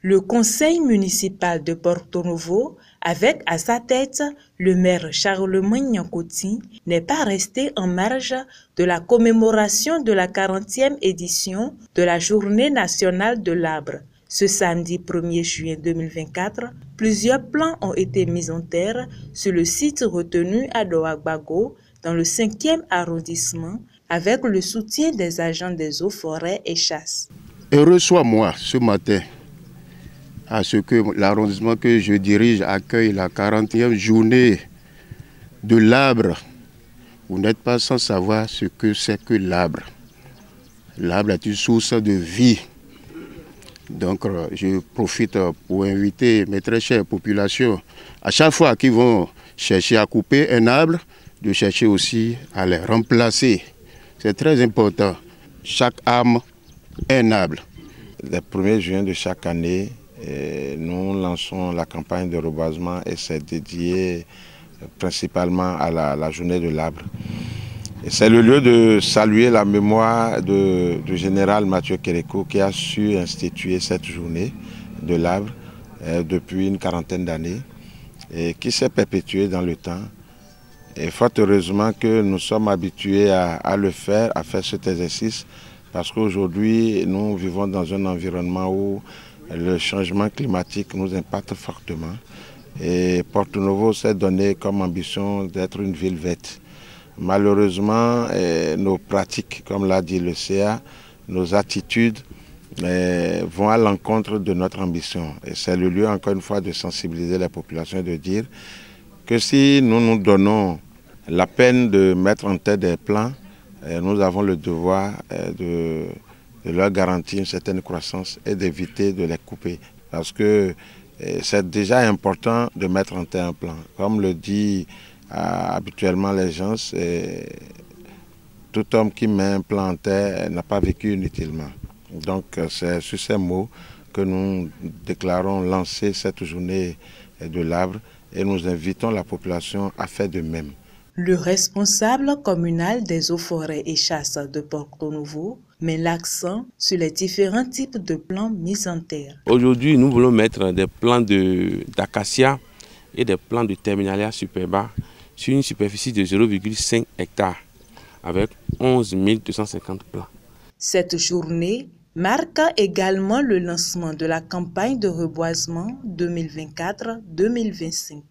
Le conseil municipal de Porto Novo, avec à sa tête le maire Charlemagne Nyankoti, n'est pas resté en marge de la commémoration de la 40e édition de la Journée nationale de l'arbre. Ce samedi 1er juin 2024, plusieurs plants ont été mis en terre sur le site retenu à Doagbago, dans le 5e arrondissement, avec le soutien des agents des eaux, forêts et chasses. Heureux soit-moi ce matin à ce que l'arrondissement que je dirige accueille la 40e journée de l'arbre. Vous n'êtes pas sans savoir ce que c'est que l'arbre. L'arbre est une source de vie. Donc je profite pour inviter mes très chères populations, à chaque fois qu'ils vont chercher à couper un arbre, de chercher aussi à les remplacer. C'est très important. Chaque âme, un arbre. Le 1er juin de chaque année, nous lançons la campagne de reboisement et c'est dédié principalement à la journée de l'arbre. C'est le lieu de saluer la mémoire du général Mathieu Kérékou qui a su instituer cette journée de l'arbre depuis une quarantaine d'années et qui s'est perpétuée dans le temps. Et fort heureusement que nous sommes habitués à le faire, à faire cet exercice, parce qu'aujourd'hui nous vivons dans un environnement où le changement climatique nous impacte fortement. Et Porto Novo s'est donné comme ambition d'être une ville verte. Malheureusement, nos pratiques, comme l'a dit le CA, nos attitudes vont à l'encontre de notre ambition. Et c'est le lieu, encore une fois, de sensibiliser la population et de dire que si nous nous donnons la peine de mettre en tête des plans, nous avons le devoir de leur garantir une certaine croissance et d'éviter de les couper. Parce que c'est déjà important de mettre en tête un plan. Comme le dit habituellement les gens, tout homme qui met un plan en terre n'a pas vécu inutilement. Donc c'est sur ces mots que nous déclarons lancer cette journée de l'arbre et nous invitons la population à faire de même. Le responsable communal des eaux, forêts et chasses de Porto Novo met l'accent sur les différents types de plants mis en terre. Aujourd'hui, nous voulons mettre des plants d'acacia et des plants de Terminalia superba sur une superficie de 0,5 hectares avec 11 250 plants. Cette journée marque également le lancement de la campagne de reboisement 2024-2025.